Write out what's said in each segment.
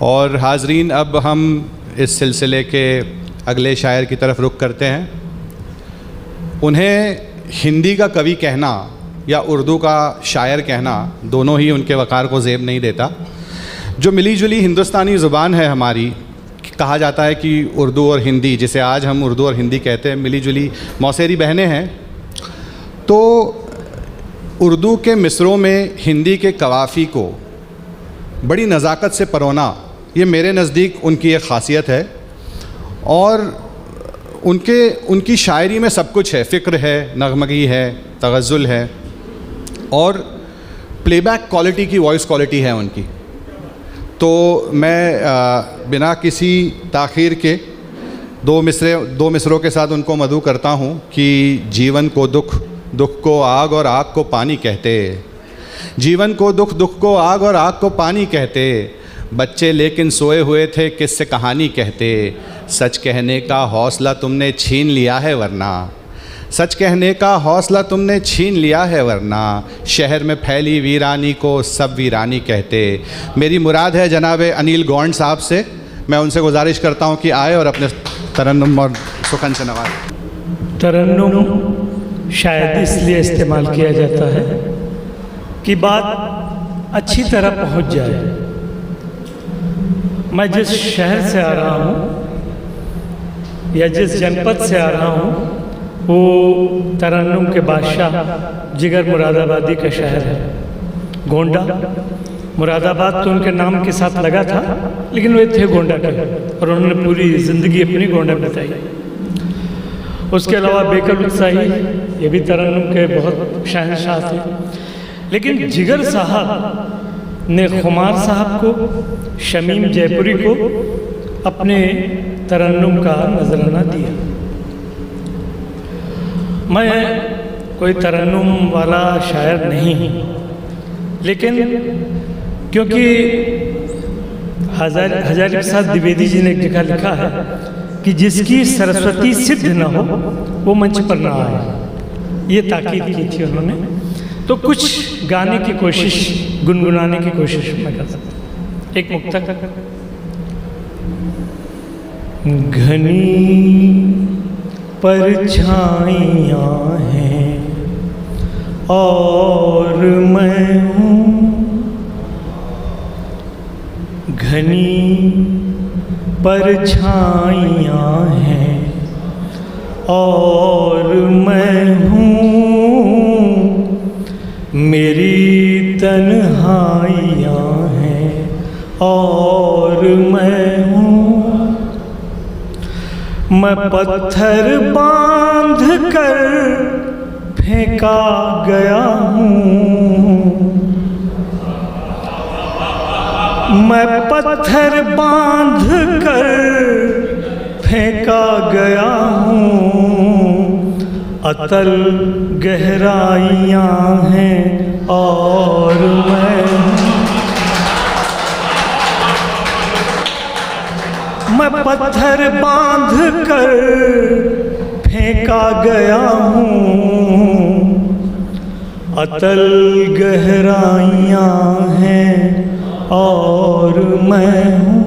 और हाज़रीन, अब हम इस सिलसिले के अगले शायर की तरफ रुख करते हैं। उन्हें हिंदी का कवि कहना या उर्दू का शायर कहना दोनों ही उनके वक़ार को ज़ेब नहीं देता। जो मिली जुली हिंदुस्तानी ज़ुबान है हमारी, कहा जाता है कि उर्दू और हिंदी, जिसे आज हम उर्दू और हिंदी कहते हैं, मिली जुली मौसेरी बहनें हैं। तो उर्दू के मिसरों में हिंदी के कवाफ़ी को बड़ी नज़ाकत से परोना, ये मेरे नज़दीक उनकी एक ख़ासियत है। और उनकी शायरी में सब कुछ है, फ़िक्र है, नगमगी है, तग़ज़्ज़ुल है और प्लेबैक क्वालिटी की वॉइस क्वालिटी है उनकी। तो मैं बिना किसी ताख़ीर के दो मिसरों के साथ उनको मदऊ करता हूँ कि जीवन को दुख, दुख को आग और आग को पानी कहते। जीवन को दुख, दुख को आग और आग को पानी कहते। बच्चे लेकिन सोए हुए थे, किससे कहानी कहते। सच कहने का हौसला तुमने छीन लिया है वरना, सच कहने का हौसला तुमने छीन लिया है वरना। शहर में फैली वीरानी को सब वीरानी कहते। मेरी मुराद है जनाब अनिल गौंड साहब से, मैं उनसे गुजारिश करता हूँ कि आए और अपने तरन्नुम और सुखन से नवाज़ें। तरन्नुम शायद इसलिए इस्तेमाल किया जाता है कि बात अच्छी तरह पहुँच जाए। मैं जिस शहर से आ रहा हूँ या जिस जनपद से आ रहा हूँ, वो तरन्नुम के बादशाह जिगर मुरादाबादी का शहर है, गोंडा। मुरादाबाद तो उनके नाम के साथ लगा था, लेकिन वे थे गोंडा के और उन्होंने पूरी ज़िंदगी अपनी गोंडा में बिताई। उसके अलावा बेकल उत्साही, ये भी तरन्नुम के बहुत शहंशाह थे। लेकिन जिगर साहब ने खुमार साहब को, शमीम जयपुरी को अपने तरन्नुम का नजराना दिया। मैं कोई तरन्नुम वाला शायर नहीं, लेकिन क्योंकि हजारी प्रसाद द्विवेदी जी ने एक जगह लिखा है कि जिसकी सरस्वती सिद्ध न हो वो मंच पर ना आए, ये ताकीद की थी उन्होंने। तो कुछ गाने की कोशिश, गुनगुनाने की कोशिश मैं कर सकता हूँ। एक मुक्तक। घनी परछाइयाँ हैं और मैं हूँ, घनी परछाइयाँ हैं और मैं हूँ, मेरी तन्हाइयाँ हैं और मैं हूँ। मैं पत्थर बांध कर फेंका गया हूँ, मैं पत्थर बांध कर फेंका गया हूँ। अतल गहराइयाँ हैं और मैं पत्थर बांध कर फेंका गया हूँ। अतल गहराइयाँ हैं और मैं हूँ।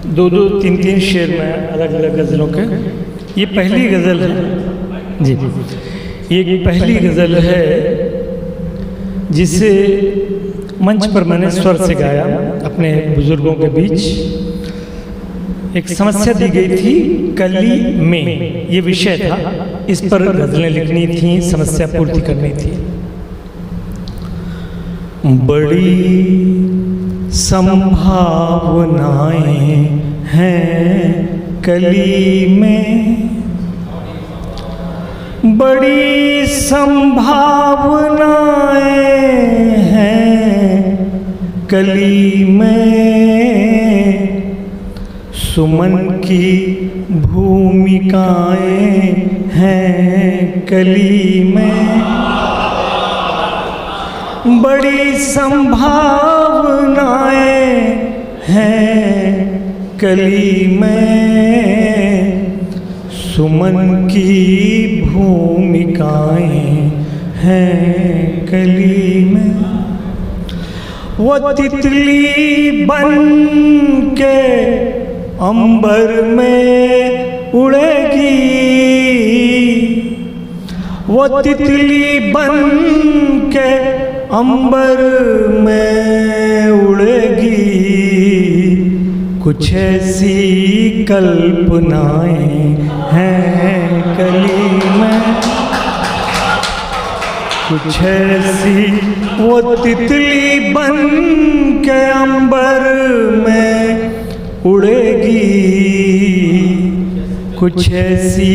दो तीन शेर में अलग अलग गज़लों के। ये पहली गज़ल है जी, ये पहली गज़ल है जिसे मंच पर मैंने स्वर से गाया अपने बुजुर्गों के बीच। एक समस्या दी गई थी कली में, ये विषय था, इस पर गज़लें लिखनी थी, समस्या पूर्ति करनी थी। बड़ी संभावनाएं हैं कली में, बड़ी संभावनाएं हैं कली में। सुमन की भूमिकाएं हैं कली में, बड़ी संभावनाएं हैं कली में। सुमन की भूमिकाएं हैं कली में। वो तितली बन के अंबर में उड़ेगी, वो तितली बन के अंबर में उड़ेगी। कुछ ऐसी कल्पनाएं हैं कली में, कुछ ऐसी वो तितली बन के अंबर में उड़ेगी। कुछ ऐसी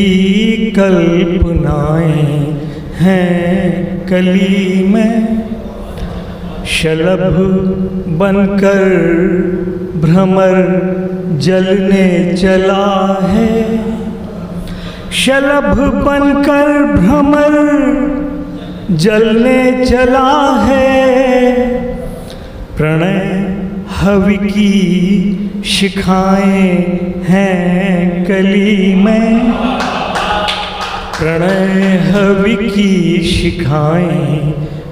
कल्पनाएं हैं कली में। शलभ बनकर भ्रमर जलने चला है, शलभ बनकर भ्रमर जलने चला है। प्रणय हवि की शिखाएं हैं कली में, प्रणय हवि की शिखाएं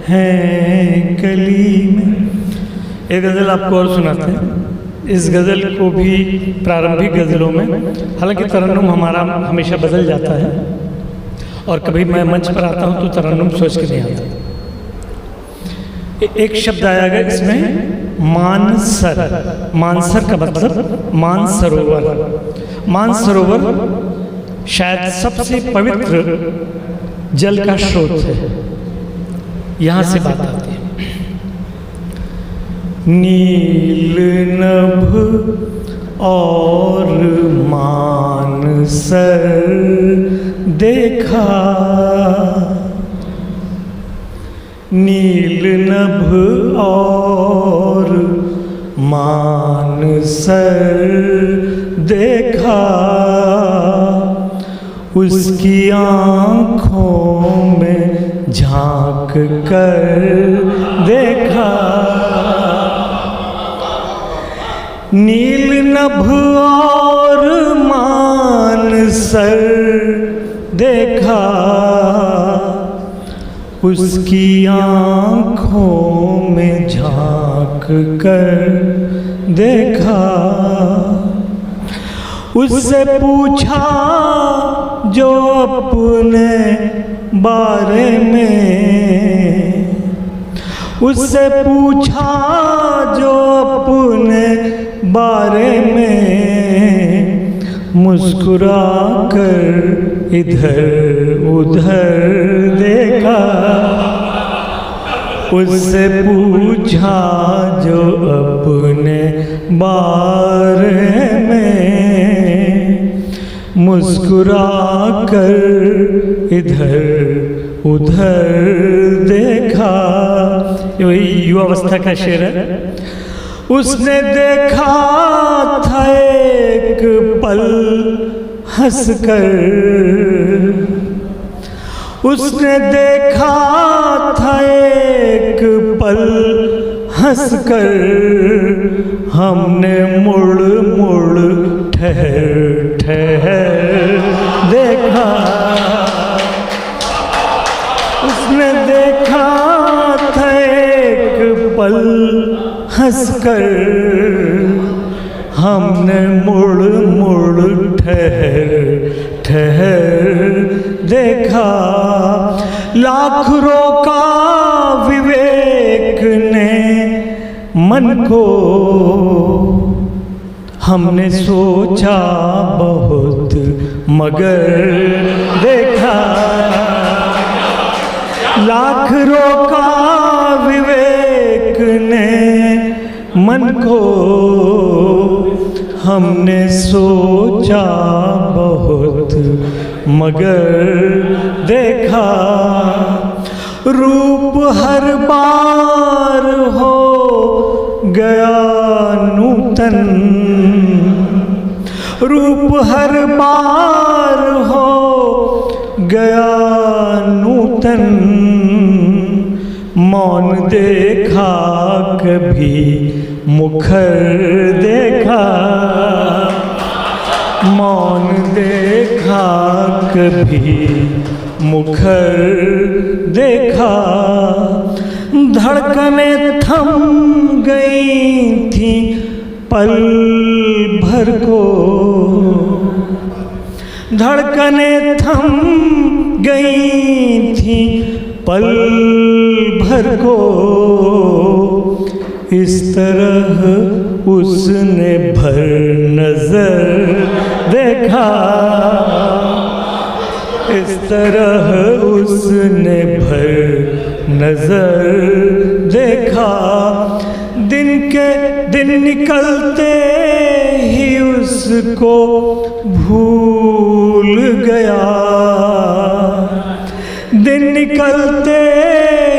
हैं कली में। एक गज़ल आपको और सुनाते हैं। इस गज़ल को भी प्रारंभिक गज़लों में, हालांकि तरन्नुम हमारा हमेशा बदल जाता है और कभी मैं मंच पर आता हूँ तो तरन्नुम सोच के नहीं आता। एक शब्द आएगा इसमें मानसर। मानसर का मतलब मानसरोवर। मानसरोवर शायद सबसे पवित्र जल का स्रोत है। यहाँ से बात आती है। नील नभ और मानसर देखा, नील नभ और मानसर देखा। उसकी आँखों में झांक कर देखा। नील नभ और मानसर देखा। उसकी आँखों में झांक कर देखा। उससे पूछा जो अपने बारे में, उससे पूछा जो अपने बारे में। मुस्कुरा कर इधर उधर देखा। उससे पूछा जो अपने बारे में। मुस्कुरा कर इधर उधर देखा। यही युवावस्था का शेर है। उसने देखा था एक पल हंसकर, उसने देखा था एक पल हंसकर। हमने मुड़ मुड़ ठहर ठहर देखा। उसने देखा था एक पल हंसकर। हमने मुड़ मुड़ ठहर ठहर देखा। लाख रोका विवेक ने मन को। हमने सोचा बहुत मगर देखा। लाख रोका विवेक ने मन को। हमने सोचा बहुत मगर देखा। रूप हर बार हो गया नूतन। रूप हर बार हो गया नूतन। मौन देखा कभी मुखर देखा। मौन देखा कभी मुखर देखा, धड़कनें थम गई थी पल भर को, धड़कनें थम गई थी पल भर को। इस तरह उसने भर नजर देखा, इस तरह उसने भर नजर देखा। दिन निकलते ही उसको भूल गया, दिन निकलते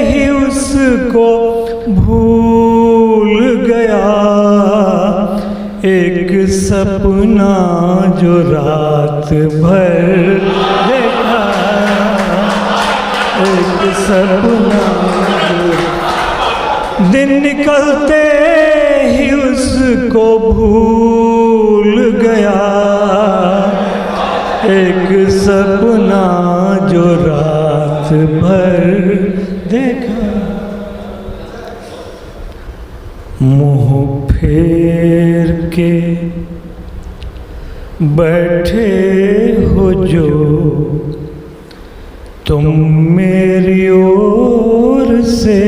ही उसको भूल गया। एक सपना जो रात भर देखा, एक सपना जो दिन निकलते ही उसको भूल गया। एक सपना जो रात भर देखा। मुँह फेर के बैठे हो जो तुम मेरी ओर से,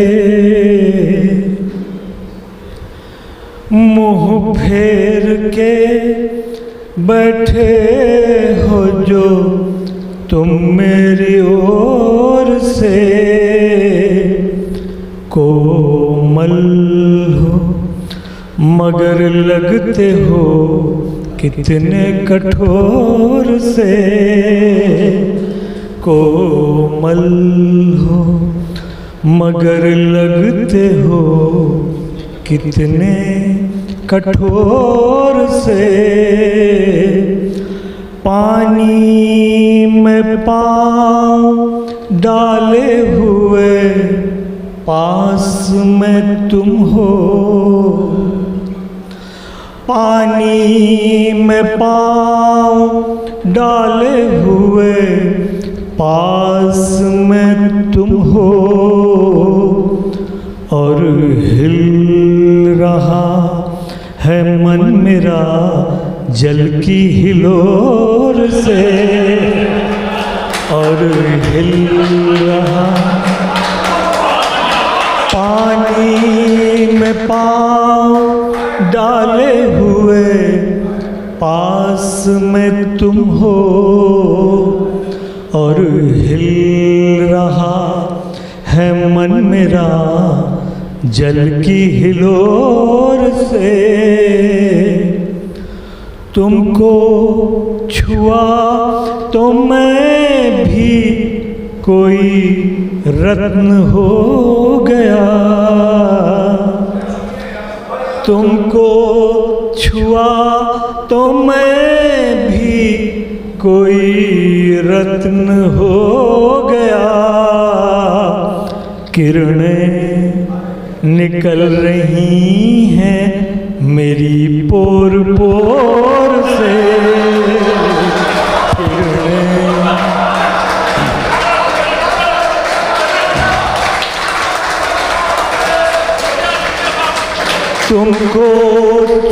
मुँह फेर के बैठे हो जो तुम मेरी ओर से। कोमल हो मगर लगते हो कितने कठोर से, कोमल हो मगर लगते हो कितने कठोर से। पानी में पाँव डाले हुए पास में तुम हो, पानी में पाँव डाले हुए पास में तुम हो। और हिल रहा है मन मेरा जल की हिलोर से, और हिल रहा पानी में पाँव डाले हुए पास में तुम हो। और हिल रहा है मन मेरा जल की हिलोर से। तुमको छुआ तो मैं भी कोई रत्न हो गया, तुमको छुआ तो मैं भी कोई रत्न हो गया। किरणें निकल रही हैं मेरी पोर पोर से, तुमको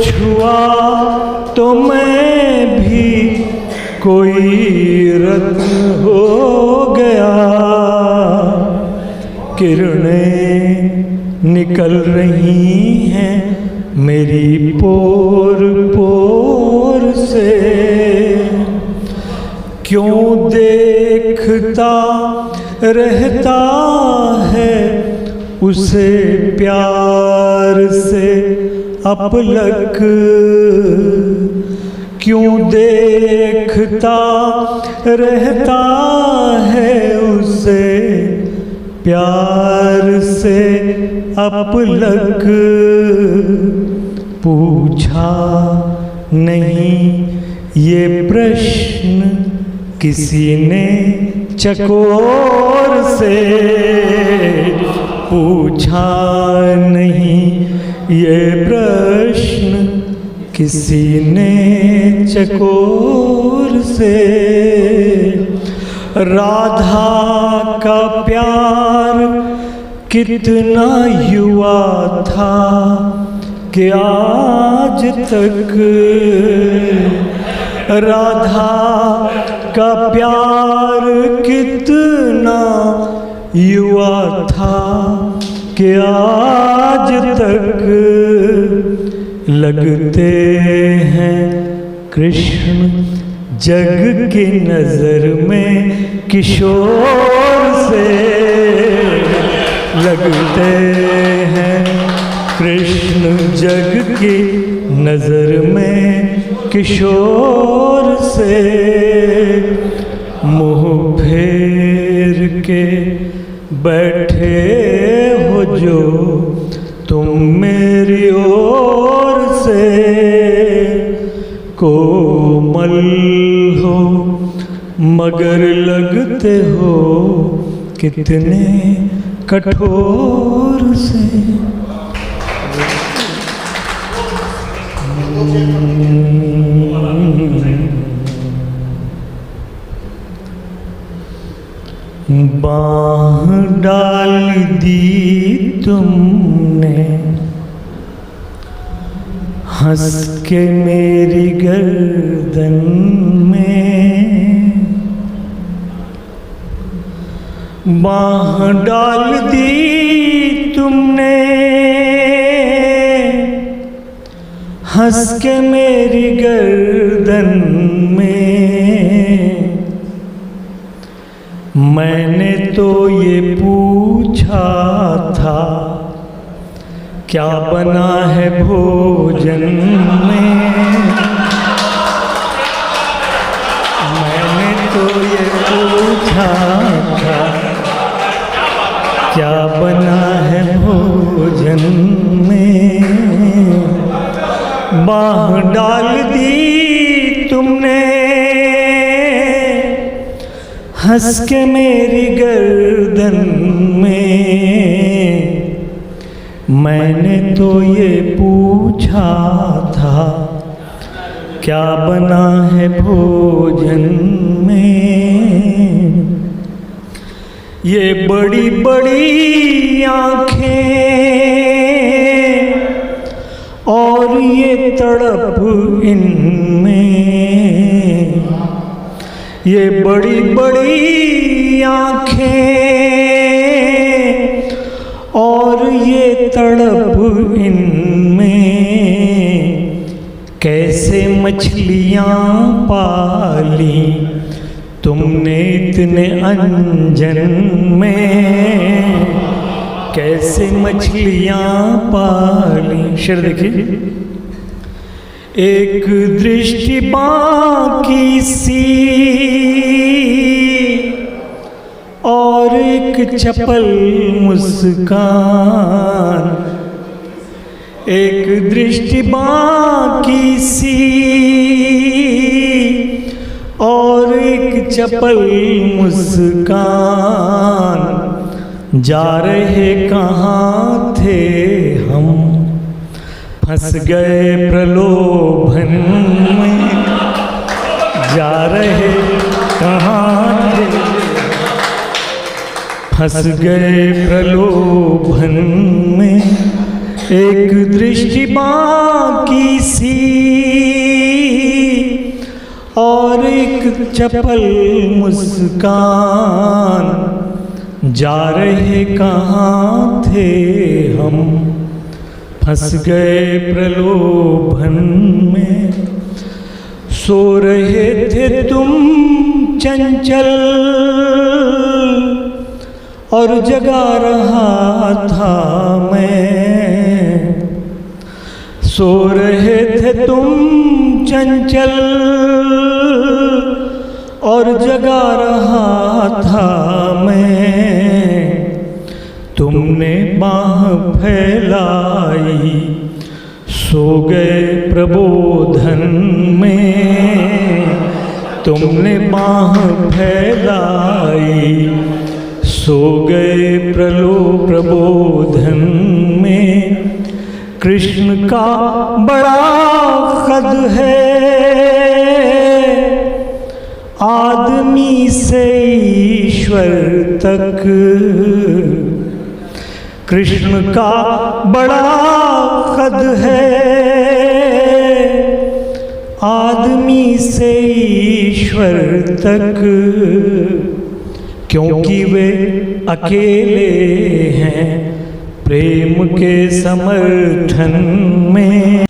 छुआ तो मैं भी कोई रत्न हो गया। किरणें निकल रही हैं मेरी पोर पोर से। क्यों देखता रहता है उसे प्यार से अपलक, क्यों देखता रहता है उसे प्यार से अपलक। पूछा नहीं ये प्रश्न किसी ने चकोर से, पूछा नहीं ये प्रश्न किसी ने चकोर से। राधा का प्यार कितना युवा था कि आज तक, राधा का प्यार कितना युवा था कि आज तक लगते हैं कृष्ण जग की नजर में किशोर से, लगते हैं कृष्ण जग की नजर में किशोर से। मुँह फेर के बैठे हो जो तुम मेरी ओर से, कोमल हो मगर लगते हो कितने कठोर से। बाह डाल दी तुमने हंस के मेरी गर्दन में, बाह डाल दी तुमने हंस के मेरी गर्दन में। मैंने तो ये पूछा था क्या बना है भोजन में, मैंने तो ये पूछा था क्या बना है भोजन में। बाह डाल दी तुमने हंस के मेरी गर्दन में। मैंने तो ये पूछा था क्या बना है भोजन में। ये बड़ी बड़ी आँखें और ये तड़प इनमें, ये बड़ी बड़ी आँखें और ये तड़प इनमें, कैसे मछलियाँ पाली तुमने इतने अनजन में, कैसे मछलियाँ पाली। शेर देखिए, एक दृष्टि बाकी सी और एक चपल मुस्कान, एक दृष्टि बाकी सी और एक चपल मुस्कान। जा रहे कहाँ थे हम, फंस गए प्रलोभन में। जा रहे कहाँ थे, फंस गए प्रलोभन में। एक दृष्टि बाकी सी और एक चपल मुस्कान। जा रहे कहाँ थे हम, फंस गए प्रलोभन में। सो रहे थे तुम चंचल और जगा रहा था मैं। सो रहे थे तुम चंचल और जगा रहा था मैं। तुमने बाह फैलाई सो गए प्रबोधन में। तुमने बाह फैलाई सो गए प्रबोधन में। कृष्ण का बड़ा कद है आदमी से ईश्वर तक। कृष्ण का बड़ा कद है, आदमी से ईश्वर तक, क्योंकि वे अकेले हैं प्रेम के समर्थन में।